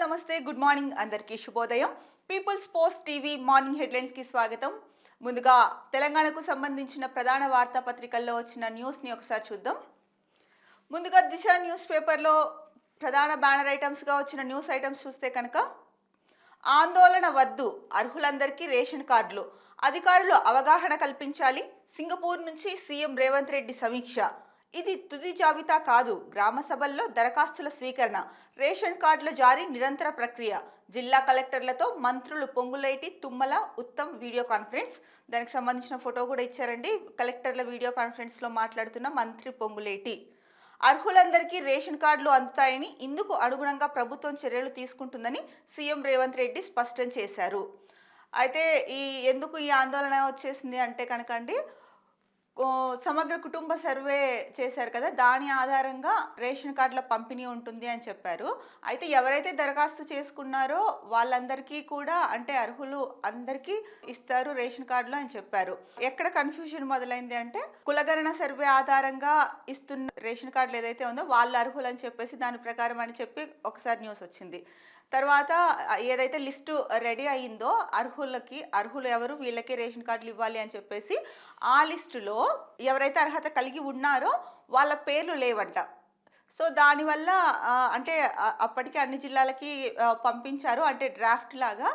నమస్తే, good morning, అందరికీ శుభోదయం. People's post TV morning headlines కి స్వాగతం. ముందుగా తెలంగాణకు సంబంధించిన ప్రధాన వార్తాపత్రికల్లో వచ్చిన న్యూస్ని ఒకసారి చూద్దాం. ముందుగా దిశ న్యూస్ పేపర్లో ప్రధాన బ్యానర్ ఐటమ్స్గా వచ్చిన న్యూస్ ఐటమ్స్ చూస్తే కనుక, ఆందోళన వద్దు, అర్హులందరికీ రేషన్ కార్డులు, అధికారులు అవగాహన కల్పించాలి, సింగపూర్ నుంచి సీఎం రేవంత్ రెడ్డి సమీక్ష. ఇది తుది జాబితా కాదు, గ్రామ సభల్లో దరఖాస్తుల స్వీకరణ, రేషన్ కార్డుల జారీ నిరంతర ప్రక్రియ. జిల్లా కలెక్టర్లతో మంత్రులు పొంగులేటి, తుమ్మల, ఉత్తమ్ వీడియో కాన్ఫరెన్స్. దానికి సంబంధించిన ఫోటో కూడా ఇచ్చారండి. కలెక్టర్ల వీడియో కాన్ఫరెన్స్లో మాట్లాడుతున్న మంత్రి పొంగులేటి. అర్హులందరికీ రేషన్ కార్డులు అందుతాయని, ఇందుకు అనుగుణంగా ప్రభుత్వం చర్యలు తీసుకుంటుందని సీఎం రేవంత్ రెడ్డి స్పష్టం చేశారు. అయితే ఎందుకు ఈ ఆందోళన వచ్చేసింది అంటే కనుక అండి, సమగ్ర కుటుంబ సర్వే చేశారు కదా, దాని ఆధారంగా రేషన్ కార్డుల పంపిణీ ఉంటుంది అని చెప్పారు. అయితే ఎవరైతే దరఖాస్తు చేసుకున్నారో వాళ్ళందరికీ కూడా, అంటే అర్హులు అందరికీ ఇస్తారు రేషన్ కార్డులు అని చెప్పారు. ఎక్కడ కన్ఫ్యూజన్ మొదలైంది అంటే, కులగణన సర్వే ఆధారంగా ఇస్తున్న రేషన్ కార్డులు ఏదైతే ఉందో వాళ్ళు అర్హులు అని చెప్పేసి దాని ప్రకారం అని చెప్పి ఒకసారి న్యూస్ వచ్చింది. తర్వాత ఏదైతే లిస్టు రెడీ అయ్యిందో అర్హులు ఎవరు, వీళ్ళకి రేషన్ కార్డులు ఇవ్వాలి అని చెప్పేసి ఆ లిస్టులో ఎవరైతే అర్హత కలిగి ఉన్నారో వాళ్ళ పేర్లు లేవంట. సో దానివల్ల అంటే అప్పటికి అన్ని జిల్లాలకి పంపించారు, అంటే డ్రాఫ్ట్ లాగా.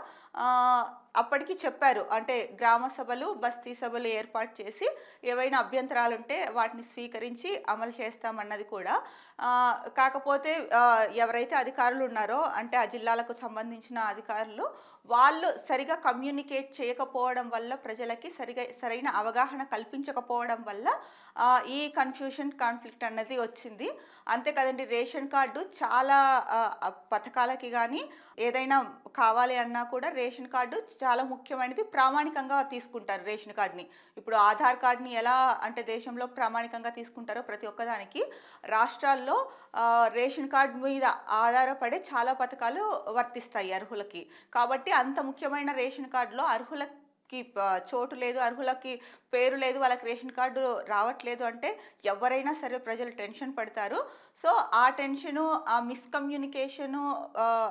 అప్పటికి చెప్పారు, అంటే గ్రామ సభలు, బస్తీ సభలు ఏర్పాటు చేసి ఏవైనా అభ్యంతరాలు ఉంటే వాటిని స్వీకరించి అమలు చేస్తామన్నది కూడా. కాకపోతే ఎవరైతే అధికారులు ఉన్నారో, అంటే ఆ జిల్లాలకు సంబంధించిన అధికారులు, వాళ్ళు సరిగా కమ్యూనికేట్ చేయకపోవడం వల్ల, ప్రజలకి సరైన అవగాహన కల్పించకపోవడం వల్ల ఈ కాన్ఫ్లిక్ట్ అన్నది వచ్చింది. అంతే కదండి, రేషన్ కార్డు చాలా పథకాలకి కానీ ఏదైనా కావాలి అన్నా కూడా రేషన్ కార్డు చాలా ముఖ్యమైనది. ప్రామాణికంగా తీసుకుంటారు రేషన్ కార్డుని. ఇప్పుడు ఆధార్ కార్డుని ఎలా అంటే దేశంలో ప్రామాణికంగా తీసుకుంటారో ప్రతి ఒక్కదానికి, రాష్ట్రాల్లో రేషన్ కార్డు మీద ఆధారపడే చాలా పథకాలు వర్తిస్తాయి అర్హులకి. కాబట్టి అంత ముఖ్యమైన రేషన్ కార్డులో అర్హులకి చోటు లేదు, అర్హులకి పేరు లేదు, వాళ్ళకి రేషన్ కార్డు రావట్లేదు అంటే ఎవరైనా సరే ప్రజలు టెన్షన్ పడతారు. సో ఆ టెన్షను, ఆ మిస్కమ్యూనికేషను,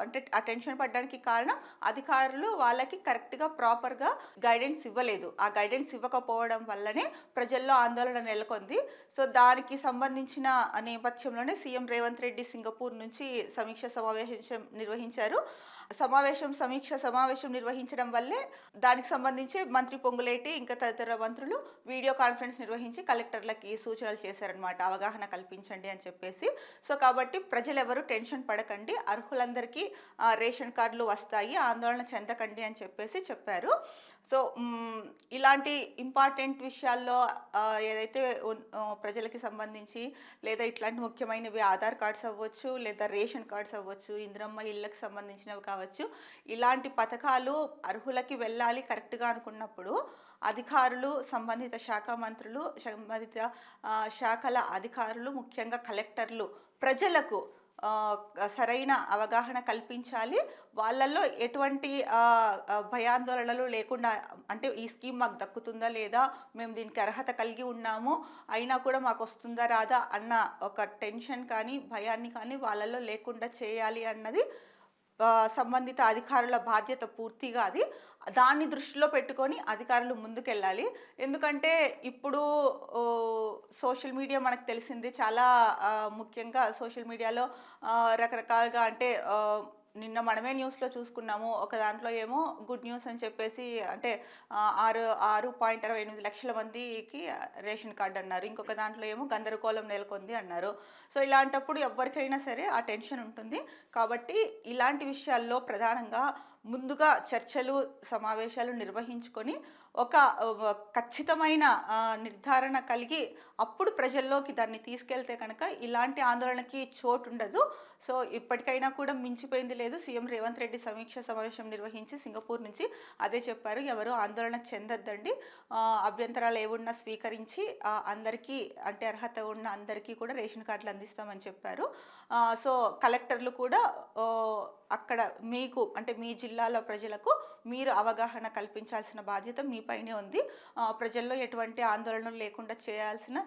అంటే ఆ టెన్షన్ పడడానికి కారణం అధికారులు వాళ్ళకి కరెక్ట్గా ప్రాపర్గా గైడెన్స్ ఇవ్వలేదు. ఆ గైడెన్స్ ఇవ్వకపోవడం వల్లనే ప్రజల్లో ఆందోళన నెలకొంది. సో దానికి సంబంధించిన నేపథ్యంలోనే సీఎం రేవంత్ రెడ్డి సింగపూర్ నుంచి సమీక్ష సమావేశం నిర్వహించారు. సమీక్ష సమావేశం నిర్వహించడం వల్లే దానికి సంబంధించి మంత్రి పొంగులేటి ఇంకా తదితర మంత్రులు వీడియో కాన్ఫరెన్స్ నిర్వహించి కలెక్టర్లకి సూచనలు చేశారనమాట, అవగాహన కల్పించండి అని చెప్పేసి. సో కాబట్టి ప్రజలు ఎవరు టెన్షన్ పడకండి, అర్హులందరికీ రేషన్ కార్డులు వస్తాయి, ఆందోళన చెందకండి అని చెప్పేసి చెప్పారు. సో ఇలాంటి ఇంపార్టెంట్ విషయాల్లో ఏదైతే ప్రజలకి సంబంధించి, లేదా ఇట్లాంటి ముఖ్యమైనవి ఆధార్ కార్డ్స్ అవ్వచ్చు, లేదా రేషన్ కార్డ్స్ అవ్వచ్చు, ఇందిరమ్మ ఇళ్ళకి సంబంధించినవి కావచ్చు, ఇలాంటి పథకాలు అర్హులకి వెళ్ళాలి కరెక్ట్గా అనుకున్నప్పుడు అధికారులు, సంబంధిత శాఖ మంత్రులు, సంబంధిత శాఖల అధికారులు, ముఖ్యంగా కలెక్టర్లు ప్రజలకు సరైన అవగాహన కల్పించాలి. వాళ్ళల్లో ఎటువంటి భయాందోళనలు లేకుండా, అంటే ఈ స్కీమ్ మాకు దక్కుతుందా లేదా, మేము దీనికి అర్హత కలిగి ఉన్నాము అయినా కూడా మాకు వస్తుందా రాదా అన్న ఒక టెన్షన్ కానీ భయాన్ని కానీ వాళ్ళల్లో లేకుండా చేయాలి అన్నది సంబంధిత అధికారుల బాధ్యత పూర్తిగా. అది దాన్ని దృష్టిలో పెట్టుకొని అధికారులు ముందుకెళ్ళాలి. ఎందుకంటే ఇప్పుడు సోషల్ మీడియా మనకు తెలిసింది, చాలా ముఖ్యంగా సోషల్ మీడియాలో రకరకాలుగా, అంటే నిన్న మనమే న్యూస్లో చూసుకున్నాము. ఒక దాంట్లో ఏమో గుడ్ న్యూస్ అని చెప్పేసి, అంటే 6.68 లక్షల మందికి రేషన్ కార్డు అన్నారు. ఇంకొక దాంట్లో ఏమో గందరగోళం నెలకొంది అన్నారు. సో ఇలాంటప్పుడు ఎవరికైనా సరే ఆ టెన్షన్ ఉంటుంది. కాబట్టి ఇలాంటి విషయాల్లో ప్రధానంగా ముందుగా చర్చలు, సమావేశాలు నిర్వహించుకొని ఒక ఖచ్చితమైన నిర్ధారణ కలిగి అప్పుడు ప్రజల్లోకి దాన్ని తీసుకెళ్తే కనుక ఇలాంటి ఆందోళనకి చోటు ఉండదు. సో ఇప్పటికైనా కూడా మించిపోయింది లేదు. సీఎం రేవంత్ రెడ్డి సమీక్ష సమావేశం నిర్వహించి సింగపూర్ నుంచి అదే చెప్పారు, ఎవరు ఆందోళన చెందొద్దండి, అభ్యంతరాలు ఏమున్నా స్వీకరించి అందరికీ, అంటే అర్హత ఉన్న అందరికీ కూడా రేషన్ కార్డులు అందిస్తామని చెప్పారు. సో కలెక్టర్లు కూడా అక్కడ మీకు, అంటే మీ జిల్లాలో ప్రజలకు మీరు అవగాహన కల్పించాల్సిన బాధ్యత మీపైనే ఉంది. ప్రజల్లో ఎటువంటి ఆందోళనలు లేకుండా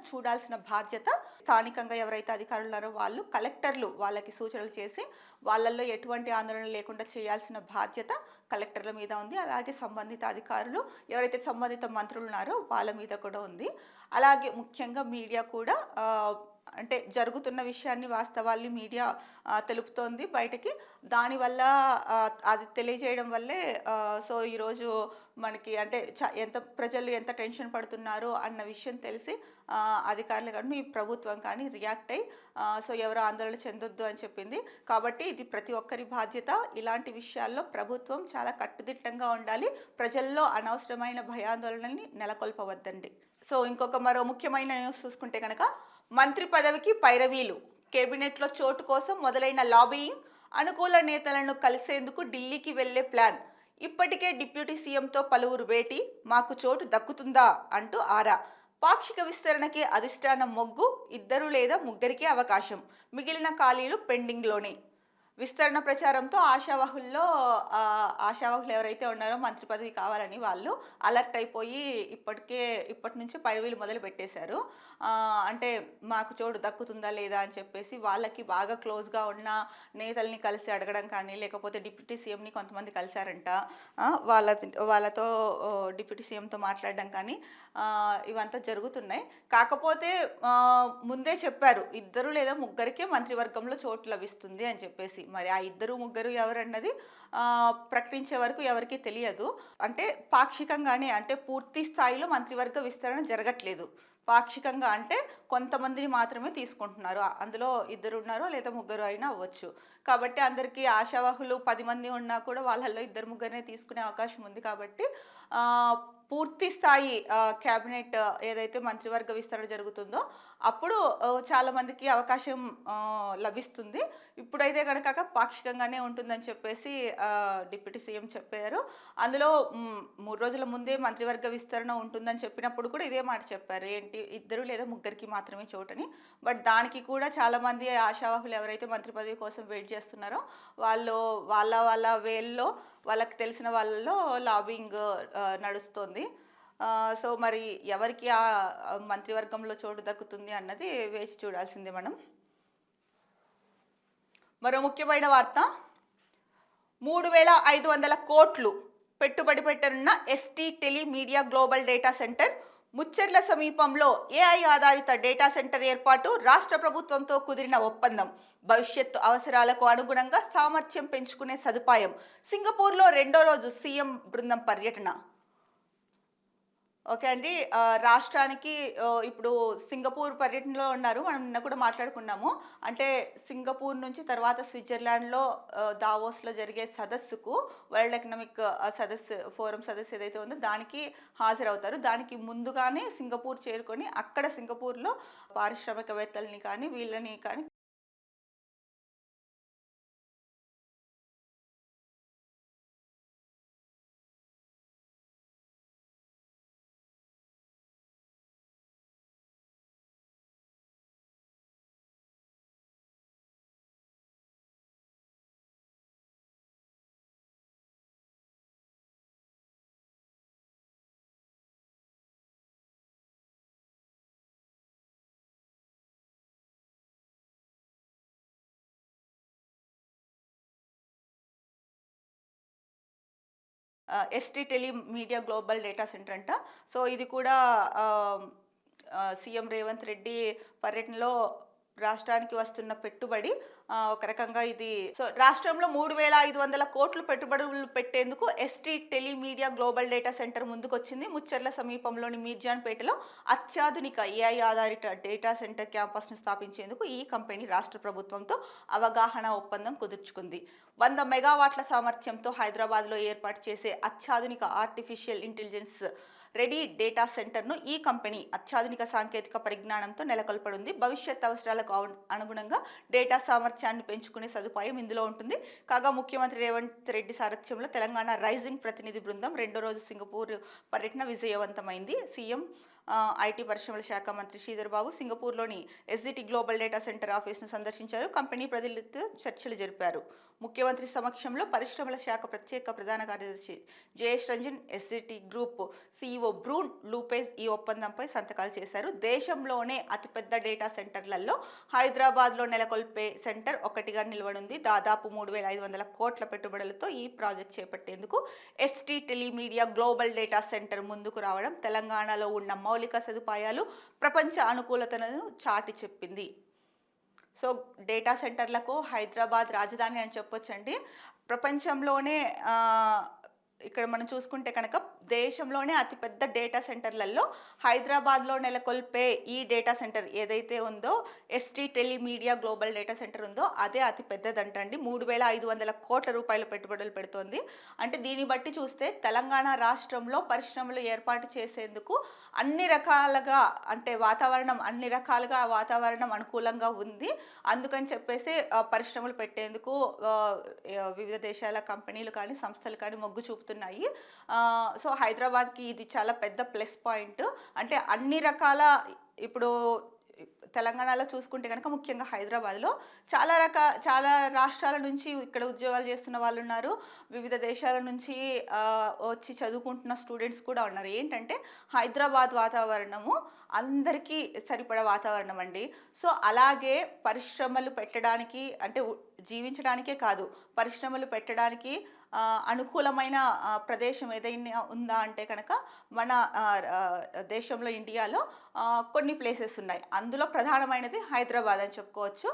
చూడాల్సిన బాధ్యత స్థానికంగా ఎవరైతే అధికారులు ఉన్నారో వాళ్ళు కలెక్టర్లు వాళ్ళకి సూచనలు చేసి వాళ్ళల్లో ఎటువంటి ఆందోళన లేకుండా చేయాల్సిన బాధ్యత కలెక్టర్ల మీద ఉంది. అలాగే సంబంధిత అధికారులు ఎవరైతే సంబంధిత మంత్రులు ఉన్నారో వాళ్ళ మీద కూడా ఉంది. అలాగే ముఖ్యంగా మీడియా కూడా అంటే జరుగుతున్న విషయాన్ని వాస్తవాల్ని మీడియా తెలుపుతోంది బయటకి. దానివల్ల అది తెలియజేయడం వల్లే సో ఈరోజు మనకి అంటే ఎంత ప్రజలు ఎంత టెన్షన్ పడుతున్నారు అన్న విషయం తెలిసి అధికారులు కానీ ప్రభుత్వం కానీ రియాక్ట్ అయ్యి సో ఎవరు ఆందోళన చెందొద్దు అని చెప్పింది. కాబట్టి ఇది ప్రతి ఒక్కరి బాధ్యత. ఇలాంటి విషయాల్లో ప్రభుత్వం చాలా కట్టుదిట్టంగా ఉండాలి. ప్రజల్లో అనవసరమైన భయాందోళనని నెలకొల్పవద్దండి. సో మరో ముఖ్యమైన న్యూస్ చూసుకుంటే కనుక మంత్రి పదవికి పైరవీలు, కేబినెట్లో చోటు కోసం మొదలైన లాబీయింగ్, అనుకూల నేతలను కలిసేందుకు ఢిల్లీకి వెళ్లే ప్లాన్. ఇప్పటికే డిప్యూటీ సీఎంతో పలువురు భేటీ, మాకు చోటు దక్కుతుందా అంటూ ఆరా. పాక్షిక విస్తరణకి అధిష్టానం మొగ్గు, 2 లేదా 3కి అవకాశం, మిగిలిన ఖాళీలు పెండింగ్లోనే. విస్తరణ ప్రచారంతో ఆశావాహులు ఎవరైతే ఉన్నారో మంత్రి పదవి కావాలని వాళ్ళు అలర్ట్ అయిపోయి ఇప్పటి నుంచి పైరవీలు మొదలు పెట్టేశారు. అంటే మాకు చోటు దక్కుతుందా లేదా అని చెప్పేసి వాళ్ళకి బాగా క్లోజ్గా ఉన్న నేతల్ని కలిసి అడగడం కానీ, లేకపోతే డిప్యూటీ సీఎంని కొంతమంది కలిశారంట, వాళ్ళతో డిప్యూటీ సీఎంతో మాట్లాడడం కానీ ఇవంతా జరుగుతున్నాయి. కాకపోతే ముందే చెప్పారు 2 లేదా 3కే మంత్రివర్గంలో చోటు లభిస్తుంది అని చెప్పేసి. మరి ఆ 2, 3 ఎవరన్నది ప్రకటించే వరకు ఎవరికి తెలియదు. అంటే పాక్షికంగానే, అంటే పూర్తి స్థాయిలో మంత్రివర్గ విస్తరణ జరగట్లేదు. పాక్షికంగా అంటే కొంతమందిని మాత్రమే తీసుకుంటున్నారు. అందులో 2 ఉన్నారో లేదా 3 అయినా అవ్వచ్చు. కాబట్టి అందరికీ ఆశావాహులు 10 మంది ఉన్నా కూడా వాళ్ళల్లో 2, 3నే తీసుకునే అవకాశం ఉంది. కాబట్టి పూర్తి స్థాయి క్యాబినెట్ ఏదైతే మంత్రివర్గ విస్తరణ జరుగుతుందో అప్పుడు చాలామందికి అవకాశం లభిస్తుంది. ఇప్పుడైతే కనుక పాక్షికంగానే ఉంటుందని చెప్పేసి డిప్యూటీ సీఎం చెప్పారు. అందులో 3 రోజుల ముందే మంత్రివర్గ విస్తరణ ఉంటుందని చెప్పినప్పుడు కూడా ఇదే మాట చెప్పారు, ఏంటి 2 లేదా 3కి మాత్రమే చోటని. బట్ దానికి కూడా చాలామంది ఆశావాహులు ఎవరైతే మంత్రి పదవి కోసం వెయిట్ చేస్తున్నారో వాళ్ళు వాళ్ళ వేల్లో వాళ్ళకి తెలిసిన వాళ్ళలో లాబింగ్ నడుస్తుంది. సో మరి ఎవరికి ఆ మంత్రివర్గంలో చోటు దక్కుతుంది అన్నది వేచి చూడాల్సిందే మనం. మరో ముఖ్యమైన వార్త, 3,500 కోట్లు పెట్టుబడి పెట్టనున్న ST tele media global data center. Mucherla సమీపంలో ఏఐ ఆధారిత డేటా సెంటర్ ఏర్పాటు రాష్ట్ర ప్రభుత్వంతో కుదిరిన ఒప్పందం. భవిష్యత్తు అవసరాలకు అనుగుణంగా సామర్థ్యం పెంచుకునే సదుపాయం. సింగపూర్లో 2వ రోజు సీఎం బృందం పర్యటన. ఓకే అండి, రాష్ట్రానికి ఇప్పుడు సింగపూర్ పర్యటనలో ఉన్నారు. మనం నిన్న కూడా మాట్లాడుకున్నాము. అంటే సింగపూర్ నుంచి తర్వాత స్విట్జర్లాండ్లో దావోస్లో జరిగే సదస్సుకు, వరల్డ్ ఎకనామిక్ ఫోరం సదస్సు ఏదైతే ఉందో దానికి హాజరవుతారు. దానికి ముందుగానే సింగపూర్ చేరుకొని అక్కడ సింగపూర్లో పారిశ్రామికవేత్తల్ని కానీ వీళ్ళని కానీ ST tele media global data centre అంట. సో ఇది కూడా సీఎం రేవంత్ రెడ్డి పర్యటనలో రాష్ట్రానికి వస్తున్న పెట్టుబడి. ఒక రకంగా ఇది సో రాష్ట్రంలో 3,500 కోట్లు పెట్టుబడులు పెట్టేందుకు ST tele media global data Centre ముందుకొచ్చింది. ముచ్చెర్ల సమీపంలోని మీర్జాన్పేటలో అత్యాధునిక ఏఐ ఆధారిత డేటా సెంటర్ క్యాంపస్ను స్థాపించేందుకు ఈ కంపెనీ రాష్ట్ర ప్రభుత్వంతో అవగాహన ఒప్పందం కుదుర్చుకుంది. 100 మెగావాట్ల సామర్థ్యంతో హైదరాబాద్లో ఏర్పాటు చేసే అత్యాధునిక ఆర్టిఫిషియల్ ఇంటెలిజెన్స్ రెడీ డేటా సెంటర్ను ఈ కంపెనీ అత్యాధునిక సాంకేతిక పరిజ్ఞానంతో నెలకొల్పనుంది. భవిష్యత్ అవసరాలకు అనుగుణంగా డేటా సామర్థ్యాన్ని పెంచుకునే సదుపాయం ఇందులో ఉంటుంది. కాగా ముఖ్యమంత్రి రేవంత్ రెడ్డి సారథ్యంలో తెలంగాణ రైజింగ్ ప్రతినిధి బృందం 2వ రోజు సింగపూర్ పర్యటన విజయవంతమైంది. సీఎం ఐటీ పరిశ్రమల శాఖ మంత్రి Sridhar Babu సింగపూర్లోని SGT global data centre ఆఫీస్ను సందర్శించారు. కంపెనీ ప్రతినిధులతో చర్చలు జరిపారు. ముఖ్యమంత్రి సమక్షంలో పరిశ్రమల శాఖ ప్రత్యేక ప్రధాన కార్యదర్శి Jayesh Ranjan, SGT group CEO Bruno Lopez ఈ ఒప్పందంపై సంతకాలు చేశారు. దేశంలోనే అతిపెద్ద డేటా సెంటర్లలో హైదరాబాద్లో నెలకొల్పే సెంటర్ ఒకటిగా నిలవనుంది. దాదాపు 3,500 కోట్ల పెట్టుబడులతో ఈ ప్రాజెక్ట్ చేపట్టేందుకు ST Telemedia global data centre ముందుకు రావడం తెలంగాణలో ఉన్న మౌలిక సదుపాయాలు, ప్రపంచ అనుకూలతను చాటి చెప్పింది. సో డేటా సెంటర్లకు హైదరాబాద్ రాజధాని అని చెప్పొచ్చండి. ప్రపంచంలోనే ఇక్కడ మనం చూసుకుంటే కనుక దేశంలోనే అతిపెద్ద డేటా సెంటర్లలో హైదరాబాద్లో నెలకొల్పే ఈ డేటా సెంటర్ ఏదైతే ఉందో ST Telemedia global data centre ఉందో అదే అతి పెద్దదంటండి. 3,500 కోట్ల రూపాయల పెట్టుబడులు పెడుతోంది. అంటే దీన్ని బట్టి చూస్తే తెలంగాణ రాష్ట్రంలో పరిశ్రమలు ఏర్పాటు చేసేందుకు అన్ని రకాలుగా అంటే అన్ని రకాలుగా వాతావరణం అనుకూలంగా ఉంది. అందుకని చెప్పేసి పరిశ్రమలు పెట్టేందుకు వివిధ దేశాల కంపెనీలు కానీ సంస్థలు కానీ మొగ్గు చూపుతున్నాయి. సో హైదరాబాద్కి ఇది చాలా పెద్ద ప్లస్ పాయింట్. అంటే అన్ని రకాల ఇప్పుడు తెలంగాణలో చూసుకుంటే కనుక ముఖ్యంగా హైదరాబాద్లో చాలా రాష్ట్రాల నుంచి ఇక్కడ ఉద్యోగాలు చేస్తున్న వాళ్ళు ఉన్నారు. వివిధ దేశాల నుంచి వచ్చి చదువుకుంటున్న స్టూడెంట్స్ కూడా ఉన్నారు. ఏంటంటే హైదరాబాద్ వాతావరణము అందరికీ సరిపడ వాతావరణం అండి. సో అలాగే పరిశ్రమలు పెట్టడానికి అంటే జీవించడానికే కాదు, పరిశ్రమలు పెట్టడానికి అనుకూలమైన ప్రదేశం ఏదైనా ఉందా అంటే కనుక మన దేశంలో ఇండియాలో కొన్ని ప్లేసెస్ ఉన్నాయి. అందులో ప్రధానమైనది హైదరాబాద్ అని చెప్పుకోవచ్చు.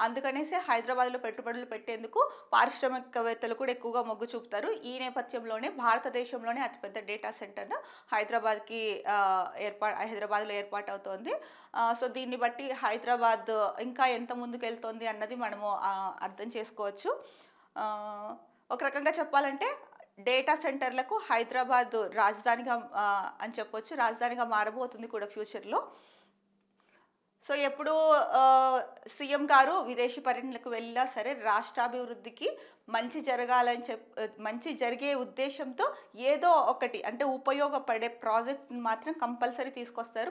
అందుకనేసి హైదరాబాద్లో పెట్టుబడులు పెట్టేందుకు పారిశ్రామికవేత్తలు కూడా ఎక్కువగా మొగ్గు చూపుతారు. ఈ నేపథ్యంలోనే భారతదేశంలోనే అతిపెద్ద డేటా సెంటర్ను హైదరాబాద్లో ఏర్పాటు అవుతోంది. సో దీన్ని బట్టి హైదరాబాద్ ఇంకా ఎంత ముందుకు వెళ్తోంది అన్నది మనము అర్థం చేసుకోవచ్చు. ఒక రకంగా చెప్పాలంటే డేటా సెంటర్లకు హైదరాబాద్ రాజధానిగా అని చెప్పొచ్చు. రాజధానిగా మారబోతుంది కూడా ఫ్యూచర్లో. సో ఎప్పుడు సీఎం గారు విదేశీ పర్యటనలకు వెళ్ళినా సరే రాష్ట్రాభివృద్ధికి మంచి జరిగే ఉద్దేశంతో ఏదో ఒకటి అంటే ఉపయోగపడే ప్రాజెక్ట్ని మాత్రం కంపల్సరీ తీసుకొస్తారు,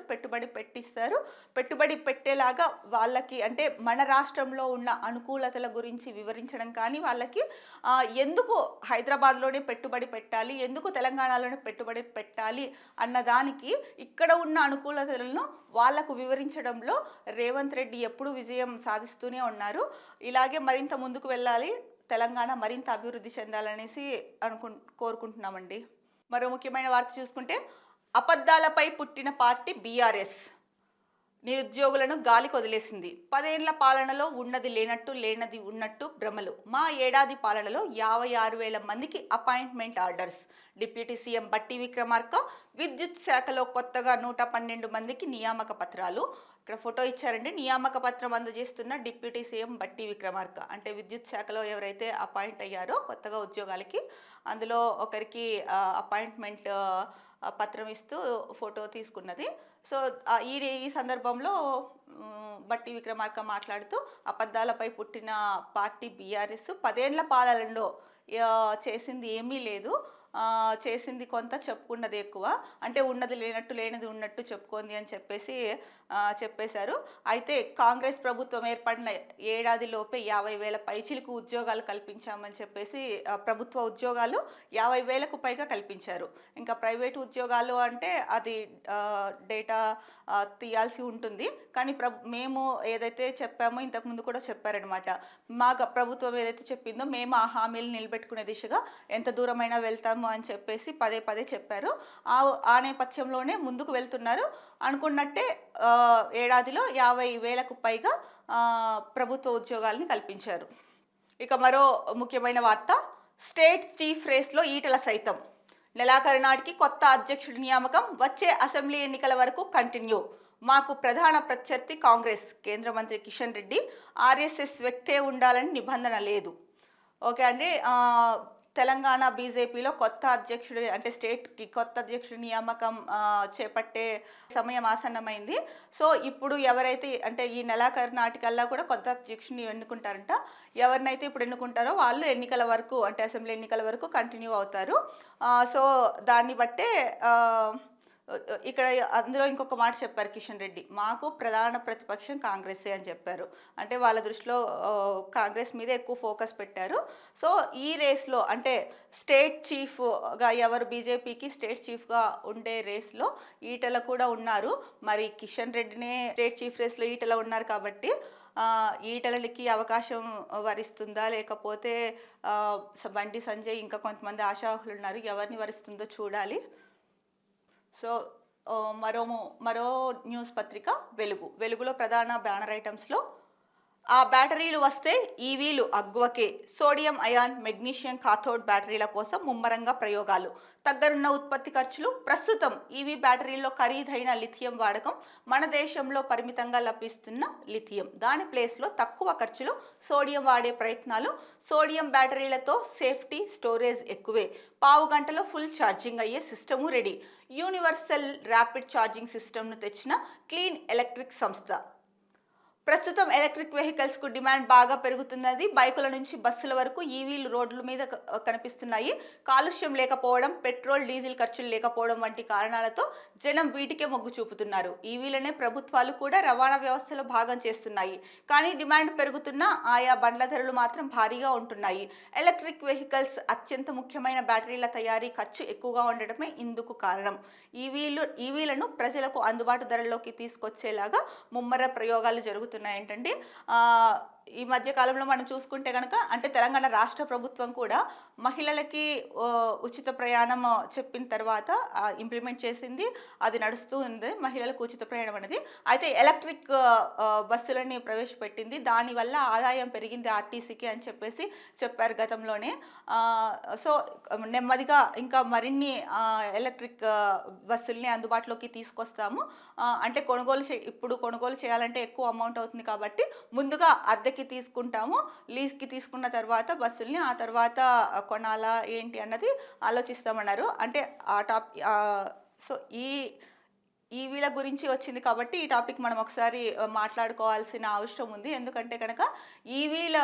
పెట్టుబడి పెట్టేలాగా వాళ్ళకి అంటే మన రాష్ట్రంలో ఉన్న అనుకూలతల గురించి వివరించడం కానీ వాళ్ళకి ఎందుకు హైదరాబాద్లోనే పెట్టుబడి పెట్టాలి, ఎందుకు తెలంగాణలోనే పెట్టుబడి పెట్టాలి అన్నదానికి ఇక్కడ ఉన్న అనుకూలతలను వాళ్లకు వివరించడంలో రేవంత్ రెడ్డి ఎప్పుడు విజయం సాధిస్తూనే ఉన్నారు. ఇలాగే మరింత ముందుకు వెళ్ళాలి, తెలంగాణ మరింత అభివృద్ధి చెందాలనేసి కోరుకుంటున్నామండి. మరో ముఖ్యమైన వార్త చూసుకుంటే అబద్ధాలపై పుట్టిన పార్టీ బీఆర్ఎస్ నిరుద్యోగులను గాలికి వదిలేసింది. 10 ఏళ్ల పాలనలో ఉన్నది లేనట్టు, లేనది ఉన్నట్టు భ్రమలు. మా ఏడాది పాలనలో 56,000 మందికి అపాయింట్మెంట్ ఆర్డర్స్. డిప్యూటీ సీఎం బట్టి విక్రమార్క విద్యుత్ శాఖలో కొత్తగా 112 మందికి నియామక పత్రాలు. ఇక్కడ ఫోటో ఇచ్చారండి. నియామక పత్రం అందజేస్తున్న డిప్యూటీ సీఎం బట్టి విక్రమార్క అంటే విద్యుత్ శాఖలో ఎవరైతే అపాయింట్ అయ్యారో కొత్తగా ఉద్యోగాలకి అందులో ఒకరికి అపాయింట్మెంట్ పత్రం ఇస్తూ ఫోటో తీసుకున్నది. సో ఈ సందర్భంలో బట్టి విక్రమార్క మాట్లాడుతూ అబద్ధాలపై పుట్టిన పార్టీ బీఆర్ఎస్ 10 ఏళ్ల పాలనలో చేసింది ఏమీ లేదు, చేసింది కొంత, చెప్పుకున్నది ఎక్కువ. అంటే ఉన్నది లేనట్టు, లేనిది ఉన్నట్టు చెప్పుకుంది అని చెప్పేశారు. అయితే కాంగ్రెస్ ప్రభుత్వం ఏర్పడిన ఏడాదిలోపే 50,000 పైచిలకు ఉద్యోగాలు కల్పించామని చెప్పేసి ప్రభుత్వ ఉద్యోగాలు 50,000కు పైగా కల్పించారు. ఇంకా ప్రైవేటు ఉద్యోగాలు అంటే అది డేటా తీయాల్సి ఉంటుంది. కానీ మేము ఏదైతే చెప్పామో ఇంతకుముందు కూడా చెప్పారనమాట. మా ప్రభుత్వం ఏదైతే చెప్పిందో మేము ఆ హామీలు నిలబెట్టుకునే దిశగా ఎంత దూరమైనా వెళ్తాము అని చెప్పేసి పదే చెప్పారు. ఆ నేపథ్యంలోనే ముందుకు వెళ్తున్నారు. అనుకున్నట్టే ఏడాదిలో 50,000కు పైగా ప్రభుత్వ ఉద్యోగాలని కల్పించారు. ఇక మరో ముఖ్యమైన వార్త, స్టేట్ చీఫ్ రేస్లో ఈటల సైతం. నెలాఖరు నాటికి కొత్త అధ్యక్షుడి నియామకం, వచ్చే అసెంబ్లీ ఎన్నికల వరకు కంటిన్యూ. మాకు ప్రధాన ప్రత్యర్థి కాంగ్రెస్. కేంద్ర మంత్రి కిషన్ రెడ్డి ఆర్ఎస్ఎస్ వ్యక్తే ఉండాలని నిబంధన లేదు. ఓకే అండి. తెలంగాణ బీజేపీలో కొత్త అధ్యక్షుడి అంటే స్టేట్కి కొత్త అధ్యక్షుడి నియామకం చేపట్టే సమయం ఆసన్నమైంది. సో ఇప్పుడు ఎవరైతే అంటే ఈ నెలాఖరు నాటికల్లా కూడా కొత్త అధ్యక్షుడిని ఎన్నుకుంటారంట. ఎవరినైతే ఇప్పుడు ఎన్నుకుంటారో వాళ్ళు ఎన్నికల వరకు అంటే అసెంబ్లీ ఎన్నికల వరకు కంటిన్యూ అవుతారు. సో దాన్ని బట్టే ఇక్కడ అందులో ఇంకొక మాట చెప్పారు కిషన్ రెడ్డి. మాకు ప్రధాన ప్రతిపక్షం కాంగ్రెసే అని చెప్పారు. అంటే వాళ్ళ దృష్టిలో కాంగ్రెస్ మీదే ఎక్కువ ఫోకస్ పెట్టారు. సో, ఈ రేస్‌లో అంటే స్టేట్ చీఫ్‌గా ఎవరు బీజేపీకి స్టేట్ చీఫ్‌గా ఉండే రేస్‌లో ఈటెల కూడా ఉన్నారు. మరి కిషన్ రెడ్డినే స్టేట్ చీఫ్ రేస్‌లో ఈటెల ఉన్నారు కాబట్టి ఈటలకి అవకాశం వరిస్తుందా? లేకపోతే బండి సంజయ్ ఇంకా కొంతమంది ఆశావహులున్నారు. ఎవరిని వరిస్తుందో చూడాలి. సో, మరో న్యూస్ పత్రిక 'వెలుగు'. 'వెలుగు'లో ప్రధాన బ్యానర్ ఐటమ్స్‌లో ఆ బ్యాటరీలు వస్తే ఈవీలు అగ్వకే. సోడియం అయాన్, మెగ్నీషియం కాథోడ్ బ్యాటరీల కోసం ముమ్మరంగా ప్రయోగాలు. తగ్గనున్న ఉత్పత్తి ఖర్చులు. ప్రస్తుతం ఈవీ బ్యాటరీల్లో ఖరీదైన లిథియం వాడకం. మన దేశంలో పరిమితంగా లభిస్తున్న లిథియం. దాని ప్లేస్లో తక్కువ ఖర్చులో సోడియం వాడే ప్రయత్నాలు. సోడియం బ్యాటరీలతో సేఫ్టీ, స్టోరేజ్ ఎక్కువే. పావు గంటలో ఫుల్ ఛార్జింగ్ అయ్యే system ready. Universal rapid charging సిస్టమ్ను తెచ్చిన క్లీన్ ఎలక్ట్రిక్ సంస్థ. ప్రస్తుతం ఎలక్ట్రిక్ వెహికల్స్‌కు డిమాండ్ బాగా పెరుగుతున్నది. బైకుల నుంచి బస్సుల వరకు ఈవీలు రోడ్ల మీద కనిపిస్తున్నాయి. కాలుష్యం లేకపోవడం, పెట్రోల్, డీజిల్ ఖర్చులు లేకపోవడం వంటి కారణాలతో జనం వీటికే మొగ్గు చూపుతున్నారు. ఈవీలనే ప్రభుత్వాలు కూడా రవాణా వ్యవస్థలో భాగం చేస్తున్నాయి. కానీ డిమాండ్ పెరుగుతున్నా ఆయా బండ్ల ధరలు మాత్రం భారీగా ఉంటున్నాయి. ఎలక్ట్రిక్ వెహికల్స్ అత్యంత ముఖ్యమైన బ్యాటరీల తయారీ ఖర్చు ఎక్కువగా ఉండడమే ఇందుకు కారణం. ఈవీలను ప్రజలకు అందుబాటు ధరల్లోకి తీసుకొచ్చేలాగా ముమ్మర ప్రయోగాలు జరుగుతున్నాయి. ఏంటంటే ఈ మధ్య కాలంలో మనం చూసుకుంటే కనుక అంటే తెలంగాణ రాష్ట్ర ప్రభుత్వం కూడా మహిళలకి ఉచిత ప్రయాణం చెప్పిన తర్వాత ఇంప్లిమెంట్ చేసింది. అది నడుస్తూ ఉంది మహిళలకు ఉచిత ప్రయాణం అనేది. అయితే ఎలక్ట్రిక్ బస్సులని ప్రవేశపెట్టింది. దానివల్ల ఆదాయం పెరిగింది ఆర్టీసీకి అని చెప్పేసి చెప్పారు గతంలోనే. సో, నెమ్మదిగా ఇంకా మరిన్ని ఎలక్ట్రిక్ బస్సుల్ని అందుబాటులోకి తీసుకొస్తాము. అంటే ఇప్పుడు కొనుగోలు చేయాలంటే ఎక్కువ అమౌంట్ అవుతుంది కాబట్టి ముందుగా అద్దెకి తీసుకుంటాము. లీజ్‌కి తీసుకున్న తర్వాత బస్సుల్ని ఆ తర్వాత కొనాలా ఏంటి అన్నది ఆలోచిస్తామన్నారు. అంటే సో, ఈవీల గురించి వచ్చింది కాబట్టి ఈ టాపిక్ మనం ఒకసారి మాట్లాడుకోవాల్సిన అవసరం ఉంది. ఎందుకంటే కనుక ఈవీల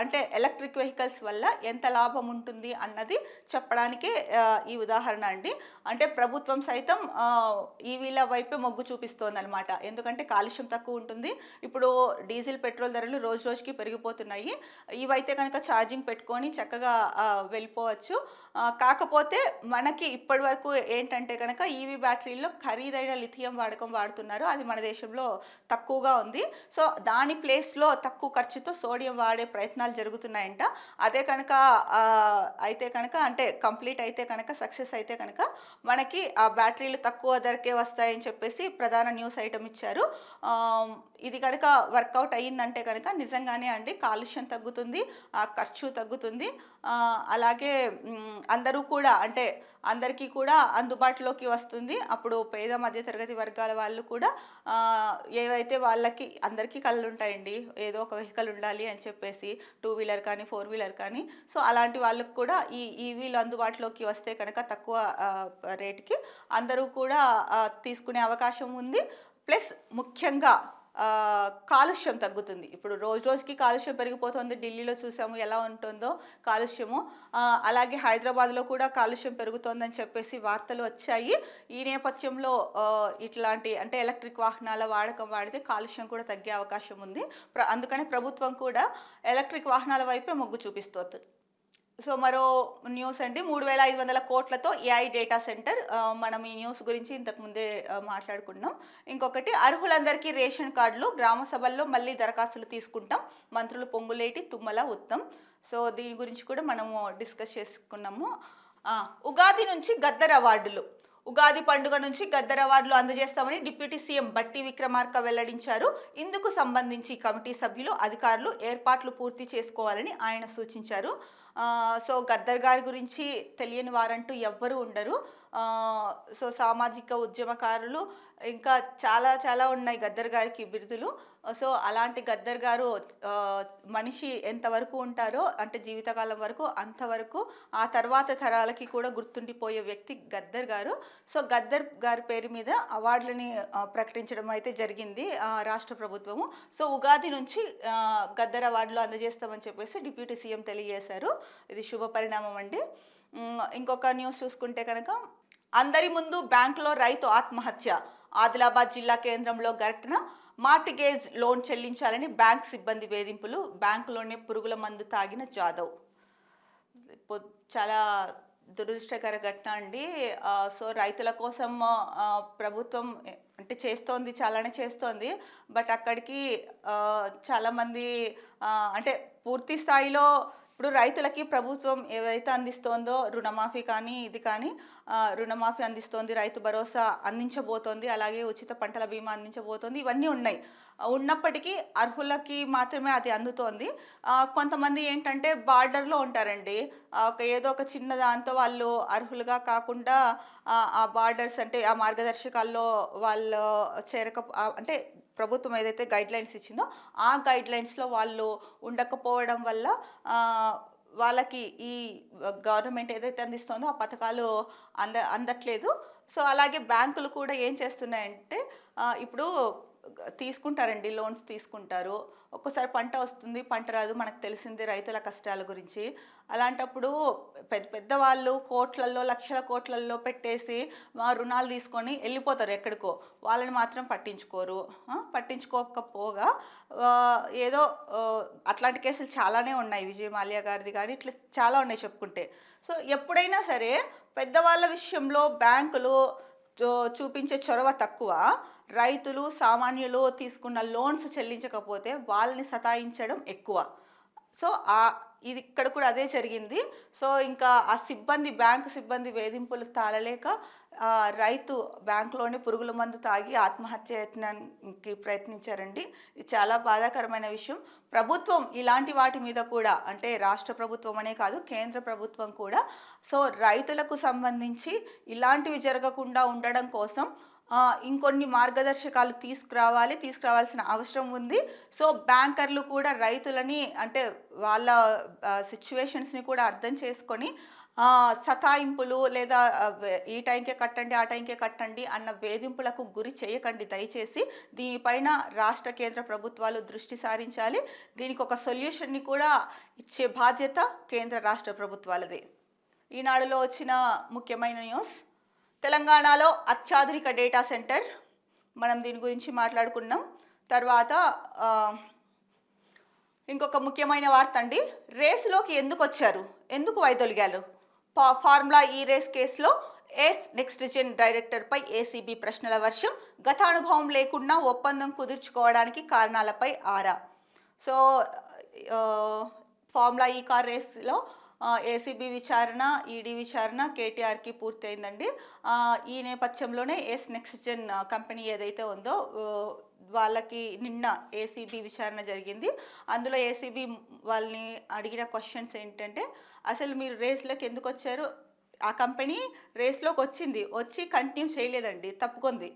అంటే ఎలక్ట్రిక్ వెహికల్స్ వల్ల ఎంత లాభం ఉంటుంది అన్నది చెప్పడానికే ఈ ఉదాహరణ అండి. అంటే ప్రభుత్వం సైతం ఈవీల వైపే మొగ్గు చూపిస్తోందనమాట. ఎందుకంటే కాలుష్యం తక్కువ ఉంటుంది. ఇప్పుడు డీజిల్, పెట్రోల్ ధరలు రోజు రోజుకి పెరిగిపోతున్నాయి. ఇవైతే కనుక ఛార్జింగ్ పెట్టుకొని చక్కగా వెళ్ళిపోవచ్చు. కాకపోతే మనకి ఇప్పటివరకు ఏంటంటే కనుక ఈవీ బ్యాటరీల్లో ఖరీదైన లిథియం వాడుతున్నారు. అది మన దేశంలో తక్కువగా ఉంది. సో, దాని ప్లేస్‌లో తక్కువ ఖర్చుతో సోడియం వాడే ప్రయత్నాలు జరుగుతున్నాయంట. అదే కనుక అయితే కనుక అంటే కంప్లీట్ అయితే కనుక సక్సెస్ అయితే కనుక మనకి ఆ బ్యాటరీలు తక్కువ ధరకే వస్తాయని చెప్పేసి ప్రధాన న్యూస్ ఐటమ్ ఇచ్చారు. ఇది కనుక వర్కౌట్ అయ్యిందంటే కనుక నిజంగానే అండి కాలుష్యం తగ్గుతుంది, ఖర్చు తగ్గుతుంది. అలాగే అందరూ కూడా అంటే అందరికీ కూడా అందుబాటులోకి వస్తుంది. అప్పుడు పేద మధ్యతరగతి వర్గాల వాళ్ళు కూడా ఏవైతే వాళ్ళకి అందరికీ కళ్ళు ఉంటాయండి. ఏదో ఒక వెహికల్ ఉండాలి అని చెప్పేసి 2 వీలర్ కానీ 4 వీలర్ కానీ. సో, అలాంటి వాళ్ళకి కూడా ఈ ఈవీలు అందుబాటులోకి వస్తే కనుక తక్కువ రేట్‌కి అందరూ కూడా తీసుకునే అవకాశం ఉంది. ప్లస్ ముఖ్యంగా కాలుష్యం తగ్గుతుంది. ఇప్పుడు రోజు రోజుకి కాలుష్యం పెరిగిపోతుంది. ఢిల్లీలో చూసాము ఎలా ఉంటుందో కాలుష్యము. అలాగే హైదరాబాద్‌లో కూడా కాలుష్యం పెరుగుతోందని చెప్పేసి వార్తలు వచ్చాయి. ఈ నేపథ్యంలో ఇట్లాంటి అంటే ఎలక్ట్రిక్ వాహనాల వాడితే కాలుష్యం కూడా తగ్గే అవకాశం ఉంది. అందుకని ప్రభుత్వం కూడా ఎలక్ట్రిక్ వాహనాల వైపే మొగ్గు చూపిస్తోంది. సో, మరో న్యూస్ అండి. 3,500 కోట్లతో ఏఐ డేటా సెంటర్. మనం ఈ న్యూస్ గురించి ఇంతకుముందే మాట్లాడుకున్నాం. ఇంకొకటి అర్హులందరికీ రేషన్ కార్డులు. గ్రామ సభల్లో మళ్ళీ దరఖాస్తులు తీసుకుంటాం. మంత్రులు పొంగులేటి, తుమ్మల, ఉత్తమ్. సో, దీని గురించి కూడా మనము డిస్కస్ చేసుకున్నాము. ఉగాది నుంచి గద్దర్ అవార్డులు. ఉగాది పండుగ నుంచి గద్దర్ అవార్డులు అందజేస్తామని డిప్యూటీ సీఎం బట్టి విక్రమార్క వెల్లడించారు. ఇందుకు సంబంధించి కమిటీ సభ్యులు, అధికారులు ఏర్పాట్లు పూర్తి చేసుకోవాలని ఆయన సూచించారు. సో, గద్దర్ గారి గురించి తెలియని వారంటూ ఎవ్వరూ ఉండరు. సో, సామాజిక ఉద్యమకారులు ఇంకా చాలా చాలా ఉన్నాయి గద్దర్ గారికి బిరుదులు. సో, అలాంటి గద్దర్ గారు మనిషి ఎంతవరకు ఉంటారో అంటే జీవితకాలం వరకు అంతవరకు ఆ తర్వాత తరాలకి కూడా గుర్తుండిపోయే వ్యక్తి గద్దర్ గారు. సో, గద్దర్ గారి పేరు మీద అవార్డులని ప్రకటించడం అయితే జరిగింది రాష్ట్ర ప్రభుత్వము. సో, ఉగాది నుంచి గద్దర్ అవార్డులు అందజేస్తామని చెప్పేసి డిప్యూటీ సీఎం తెలియజేశారు. ఇది శుభ పరిణామం అండి. ఇంకొక న్యూస్ చూసుకుంటే కనుక అందరి ముందు బ్యాంకులో రైతు ఆత్మహత్య. ఆదిలాబాద్ జిల్లా కేంద్రంలో ఘటన. మార్టిగేజ్ లోన్ చెల్లించాలని బ్యాంక్ సిబ్బంది వేధింపులు. బ్యాంకులోనే పురుగుల మందు తాగిన జాదవ్. చాలా దురదృష్టకర ఘటన అండి. సో రైతుల కోసం ప్రభుత్వం అంటే చేస్తోంది, చాలానే చేస్తోంది. బట్ అక్కడికి చాలామంది అంటే పూర్తి స్థాయిలో ఇప్పుడు రైతులకి ప్రభుత్వం ఏదైతే అందిస్తోందో రుణమాఫీ కానీ ఇది కానీ రుణమాఫీ అందిస్తోంది, రైతు భరోసా అందించబోతోంది, అలాగే ఉచిత పంటల బీమా అందించబోతోంది, ఇవన్నీ ఉన్నాయి. ఉన్నప్పటికీ అర్హులకి మాత్రమే అది అందుతోంది. కొంతమంది ఏంటంటే బార్డర్లో ఉంటారండి. ఏదో ఒక చిన్న దాంతో వాళ్ళు అర్హులుగా కాకుండా ఆ బార్డర్స్ అంటే ఆ మార్గదర్శకాల్లో వాళ్ళు అంటే ప్రభుత్వం ఏదైతే గైడ్లైన్స్ ఇచ్చిందో ఆ గైడ్లైన్స్లో వాళ్ళు ఉండకపోవడం వల్ల వాళ్ళకి ఈ గవర్నమెంట్ ఏదైతే అందిస్తుందో ఆ పథకాలు అందట్లేదు. సో అలాగే బ్యాంకులు కూడా ఏం చేస్తున్నాయంటే ఇప్పుడు తీసుకుంటారండి, లోన్స్ తీసుకుంటారు. ఒక్కోసారి పంట వస్తుంది, పంట రాదు, మనకు తెలిసింది రైతుల కష్టాల గురించి. అలాంటప్పుడు పెద్ద పెద్ద వాళ్ళు కోట్లల్లో లక్షల కోట్లల్లో పెట్టేసి రుణాలు తీసుకొని వెళ్ళిపోతారు ఎక్కడికో. వాళ్ళని మాత్రం పట్టించుకోరు. పట్టించుకోకపోగా ఏదో అట్లాంటి కేసులు చాలానే ఉన్నాయి. విజయ్ మాల్యా గారిది కానీ ఇట్లా చాలా ఉన్నాయి చెప్పుకుంటే. సో ఎప్పుడైనా సరే పెద్దవాళ్ళ విషయంలో బ్యాంకులు చూపించే చొరవ తక్కువ. రైతులు సామాన్యులు తీసుకున్న లోన్స్ చెల్లించకపోతే వాళ్ళని సతాయించడం ఎక్కువ. సో ఇది ఇక్కడ కూడా అదే జరిగింది. సో ఇంకా ఆ బ్యాంకు సిబ్బంది వేధింపులు తాళలేక రైతు బ్యాంకులోనే పురుగుల మందు తాగి ఆత్మహత్య యత్నానికి ప్రయత్నించారండి. ఇది చాలా బాధాకరమైన విషయం. ప్రభుత్వం ఇలాంటి వాటి మీద కూడా అంటే రాష్ట్ర ప్రభుత్వం అనే కాదు, కేంద్ర ప్రభుత్వం కూడా సో రైతులకు సంబంధించి ఇలాంటివి జరగకుండా ఉండడం కోసం ఇంకొన్ని మార్గదర్శకాలు తీసుకురావాల్సిన అవసరం ఉంది. సో బ్యాంకర్లు కూడా రైతులని అంటే వాళ్ళ సిచ్యువేషన్స్ని కూడా అర్థం చేసుకొని సతాయింపులు లేదా ఈ టైంకే కట్టండి, ఆ టైంకే కట్టండి అన్న వేధింపులకు గురి చేయకండి దయచేసి. దీనిపైన రాష్ట్ర కేంద్ర ప్రభుత్వాలు దృష్టి సారించాలి. దీనికి ఒక సొల్యూషన్ని కూడా ఇచ్చే బాధ్యత కేంద్ర రాష్ట్ర ప్రభుత్వాలదే. ఈనాడులో వచ్చిన ముఖ్యమైన న్యూస్, తెలంగాణలో అత్యాధునిక డేటా సెంటర్. మనం దీని గురించి మాట్లాడుకున్నాం. తర్వాత ఇంకొక ముఖ్యమైన వార్త అండి, రేసులోకి ఎందుకు వచ్చారు, ఎందుకు వైదొలిగారు? ఫార్ములా ఈ రేస్ కేసులో ఏస్ నెక్స్ట్ జెన్ డైరెక్టర్పై ఏసీబీ ప్రశ్నల వర్షం. గత అనుభవం లేకుండా ఒప్పందం కుదుర్చుకోవడానికి కారణాలపై ఆరా. సో ఫార్ములా ఈ కార్ రేస్లో ఏసీబీ విచారణ, ఈడీ విచారణ కేటీఆర్కి పూర్తయిందండి. ఈ నేపథ్యంలోనే ఏస్ నెక్స్ట్ జెన్ కంపెనీ ఏదైతే ఉందో వాళ్ళకి నిన్న ఏసీబీ విచారణ జరిగింది. అందులో ఏసీబీ వాళ్ళని అడిగిన క్వశ్చన్స్ ఏంటంటే, అసలు మీరు రేస్లోకి ఎందుకు వచ్చారు? ఆ కంపెనీ రేస్లోకి వచ్చి కంటిన్యూ చేయలేదండి, తప్పుకుంది.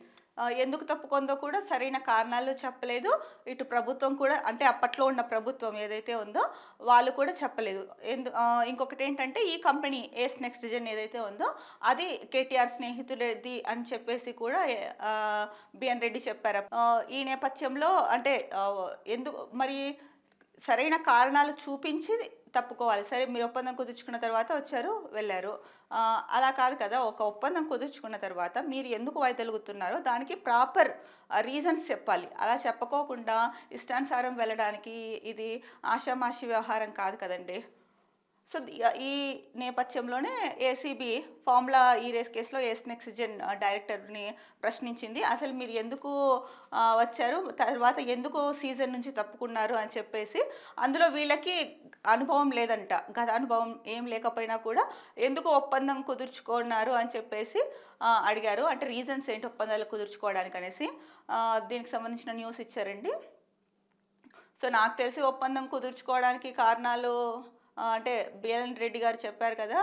ఎందుకు తప్పుకుందో కూడా సరైన కారణాలు చెప్పలేదు. ఇటు ప్రభుత్వం కూడా అంటే అప్పట్లో ఉన్న ప్రభుత్వం ఏదైతే ఉందో వాళ్ళు కూడా చెప్పలేదు. ఇంకొకటి ఏంటంటే ఈ కంపెనీ ఏస్ నెక్స్ట్ జెన్ ఏదైతే ఉందో అది కేటీఆర్ స్నేహితుడిది అని చెప్పేసి కూడా బిఎన్ రెడ్డి చెప్పారు. ఈ నేపథ్యంలో అంటే ఎందుకు మరి సరైన కారణాలు చూపించి తప్పుకోవాలి. సరే మీరు ఒప్పందం కుదుర్చుకున్న తర్వాత వచ్చారు, వెళ్ళారు, అలా కాదు కదా. ఒక ఒప్పందం కుదుర్చుకున్న తర్వాత మీరు ఎందుకు వైదొలుగుతున్నారో దానికి ప్రాపర్ రీజన్స్ చెప్పాలి. అలా చెప్పకోకుండా ఇష్టానుసారం వెళ్ళడానికి ఇది ఆషామాషి వ్యవహారం కాదు కదండి. సో ఈ నేపథ్యంలోనే ఏసీబీ ఫార్ములా ఈ రేస్ కేసులో ఏస్ నెక్స్ట్ జెన్ డైరెక్టర్ని ప్రశ్నించింది. అసలు మీరు ఎందుకు వచ్చారు, తర్వాత ఎందుకు సీజన్ నుంచి తప్పుకున్నారు అని చెప్పేసి. అందులో వీళ్ళకి అనుభవం లేదంట, గత అనుభవం ఏం లేకపోయినా కూడా ఎందుకు ఒప్పందం కుదుర్చుకున్నారు అని చెప్పేసి అడిగారు. అంటే రీజన్స్ ఏంటి ఒప్పందాలు కుదుర్చుకోవడానికి అనేసి దీనికి సంబంధించిన న్యూస్ ఇచ్చారండి. సో నాకు తెలిసి ఒప్పందం కుదుర్చుకోవడానికి కారణాలు అంటే బిఎన్ రెడ్డి గారు చెప్పారు కదా,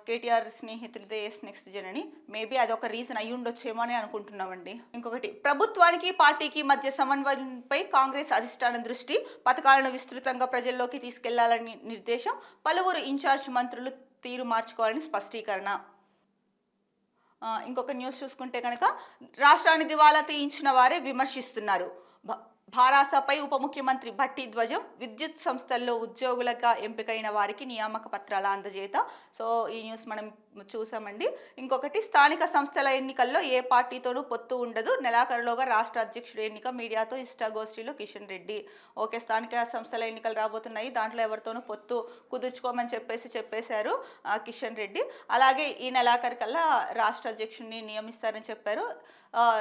కేటీఆర్ స్నేహితులదే ఏస్ నెక్స్ట్ జెన్ అని. మేబీ అదొక రీజన్ అయ్యి ఉండొచ్చేమో అని అనుకుంటున్నామండి. ఇంకొకటి, ప్రభుత్వానికి పార్టీకి మధ్య సమన్వయంపై కాంగ్రెస్ అధిష్టానం దృష్టి. పథకాలను విస్తృతంగా ప్రజల్లోకి తీసుకెళ్లాలని నిర్దేశం. పలువురు ఇన్ఛార్జ్ మంత్రులు తీరు మార్చుకోవాలని స్పష్టీకరణ. ఇంకొక న్యూస్ చూసుకుంటే కనుక, రాష్ట్రాన్ని దివాలా తీయించిన వారే విమర్శిస్తున్నారు. భారాసపై ఉప ముఖ్యమంత్రి భట్టి ధ్వజం. విద్యుత్ సంస్థల్లో ఉద్యోగులుగా ఎంపికైన వారికి నియామక పత్రాల అందజేత. సో ఈ న్యూస్ మనం చూసామండి. ఇంకొకటి, స్థానిక సంస్థల ఎన్నికల్లో ఏ పార్టీతోనూ పొత్తు ఉండదు, నెలాఖరులోగా రాష్ట్ర అధ్యక్షుడు ఎన్నిక. మీడియాతో ఇష్టాగోష్ఠిలో కిషన్ రెడ్డి. ఓకే, స్థానిక సంస్థల ఎన్నికలు రాబోతున్నాయి, దాంట్లో ఎవరితోనూ పొత్తు కుదుర్చుకోమని చెప్పేశారు కిషన్ రెడ్డి. అలాగే ఈ నెలాఖరికల్లా రాష్ట్ర అధ్యక్షుడిని నియమిస్తారని చెప్పారు.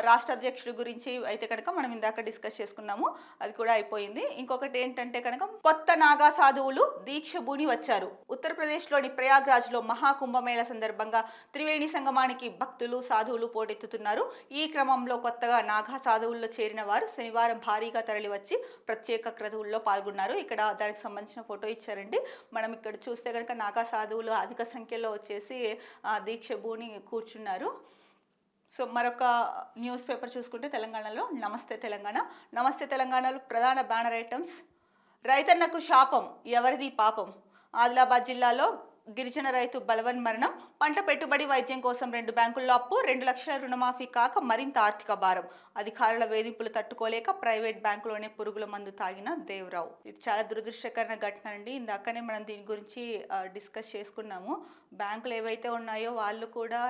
రాష్ట్ర అధ్యక్షుడి గురించి అయితే కనుక మనం ఇందాక డిస్కస్ చేసుకున్నాము, అది కూడా అయిపోయింది. ఇంకొకటి ఏంటంటే కనుక, కొత్త నాగా సాధువులు దీక్ష భూని వచ్చారు. ఉత్తరప్రదేశ్లోని ప్రయాగ్రాజ్లో మహాకుంభమేళ సందర్భంగా త్రివేణి సంగమానికి భక్తులు సాధువులు పోటెత్తుతున్నారు. ఈ క్రమంలో కొత్తగా నాగా సాధువుల్లో చేరిన వారు శనివారం భారీగా తరలివచ్చి ప్రత్యేక క్రతువుల్లో పాల్గొన్నారు. ఇక్కడ దానికి సంబంధించిన ఫోటో ఇచ్చారండి. మనం ఇక్కడ చూస్తే కనుక నాగా సాధువులు అధిక సంఖ్యలో వచ్చేసి దీక్ష భూని కూర్చున్నారు. సో మరొక న్యూస్ పేపర్ చూసుకుంటే తెలంగాణలో నమస్తే తెలంగాణ. నమస్తే తెలంగాణలో ప్రధాన బ్యానర్ ఐటమ్స్: రైతన్నకు శాపం, ఎవరిది పాపం. ఆదిలాబాద్ జిల్లాలో గిరిజన రైతు బలవన్ మరణం. పంట పెట్టుబడి వైద్యం కోసం 2 బ్యాంకుల్లో అప్పు. 2 లక్షల రుణమాఫీ కాక మరింత ఆర్థిక భారం. అధికారుల వేధింపులు తట్టుకోలేక ప్రైవేట్ బ్యాంకులోనే పురుగుల మందు తాగిన దేవరావు. ఇది చాలా దురదృష్టకరమైన ఘటన అండి. ఇందాకనే మనం దీని గురించి డిస్కస్ చేసుకున్నాము. బ్యాంకులు ఏవైతే ఉన్నాయో వాళ్ళు కూడా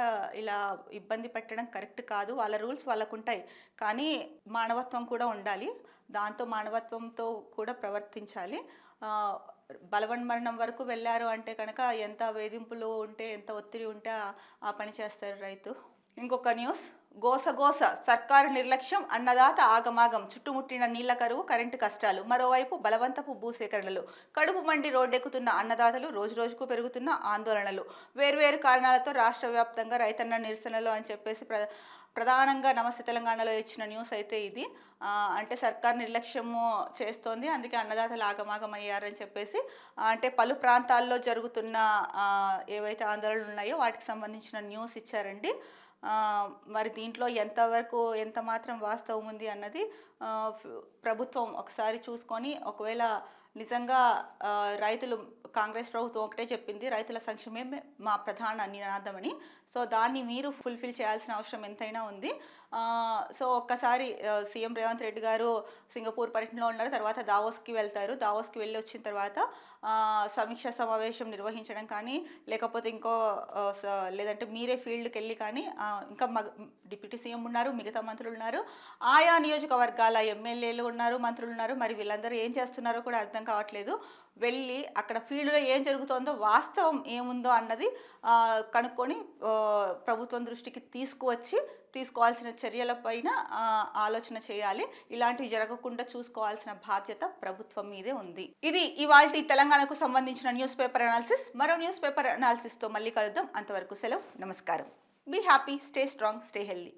ఇలా ఇబ్బంది పెట్టడం కరెక్ట్ కాదు. వాళ్ళ రూల్స్ వాళ్ళకు ఉంటాయి, కానీ మానవత్వం కూడా ఉండాలి. దాంతో మానవత్వంతో కూడా ప్రవర్తించాలి. బలవన్ మరణం వరకు వెళ్ళారు అంటే కనుక ఎంత వేధింపులు ఉంటే, ఎంత ఒత్తిడి ఉంటే ఆ పని చేస్తారు రైతు. ఇంకొక న్యూస్, గోసగోస, సర్కారు నిర్లక్ష్యం, అన్నదాత ఆగమాగం. చుట్టుముట్టిన నీళ్ల కరువు, కరెంటు కష్టాలు. మరోవైపు బలవంతపు భూసేకరణలు. కడుపు మండి రోడ్డెక్కుతున్న అన్నదాతలు, రోజురోజుకు పెరుగుతున్న ఆందోళనలు. వేర్వేరు కారణాలతో రాష్ట్ర వ్యాప్తంగా రైతన్న నిరసనలు అని చెప్పేసి ప్రధానంగా నమస్తే తెలంగాణలో ఇచ్చిన న్యూస్ అయితే ఇది. అంటే సర్కార్ నిర్లక్ష్యము చేస్తోంది, అందుకే అన్నదాతలు ఆగమాగం అయ్యారని చెప్పేసి, అంటే పలు ప్రాంతాల్లో జరుగుతున్న ఏవైతే ఆందోళనలు ఉన్నాయో వాటికి సంబంధించిన న్యూస్ ఇచ్చారండి. మరి దీంట్లో ఎంత మాత్రం వాస్తవం ఉంది అన్నది ప్రభుత్వం ఒకసారి చూసుకొని, ఒకవేళ నిజంగా రైతులు, కాంగ్రెస్ ప్రభుత్వం ఒకటే చెప్పింది రైతుల సంక్షేమమే మా ప్రధాన నినాదమని. సో దాన్ని మీరు ఫుల్ఫిల్ చేయాల్సిన అవసరం ఎంతైనా ఉంది. సో ఒక్కసారి సీఎం రేవంత్ రెడ్డి గారు సింగపూర్ పర్యటనలో ఉన్నారు, తర్వాత దావోస్కి వెళ్తారు. దావోస్కి వెళ్ళి వచ్చిన తర్వాత సమీక్ష సమావేశం నిర్వహించడం కానీ, లేకపోతే లేదంటే మీరే ఫీల్డ్కి వెళ్ళి కానీ, ఇంకా డిప్యూటీ సీఎం ఉన్నారు, మిగతా మంత్రులు ఉన్నారు, ఆయా నియోజకవర్గాల ఎమ్మెల్యేలు ఉన్నారు, మంత్రులు ఉన్నారు. మరి వీళ్ళందరూ ఏం చేస్తున్నారో కూడా అర్థం కావట్లేదు. వెళ్ళి అక్కడ ఫీల్డ్లో ఏం జరుగుతుందో, వాస్తవం ఏముందో అన్నది కనుక్కొని ప్రభుత్వం దృష్టికి తీసుకోవాల్సిన చర్యలపైన ఆలోచన చేయాలి. ఇలాంటివి జరగకుండా చూసుకోవాల్సిన బాధ్యత ప్రభుత్వం మీదే ఉంది. ఇది ఇవాల్టి తెలంగాణకు సంబంధించిన న్యూస్ పేపర్ అనాలిసిస్. మరో న్యూస్ పేపర్ అనాలిసిస్తో మళ్ళీ కలుద్దాం. అంతవరకు సెలవు, నమస్కారం. Be happy, stay strong, stay healthy.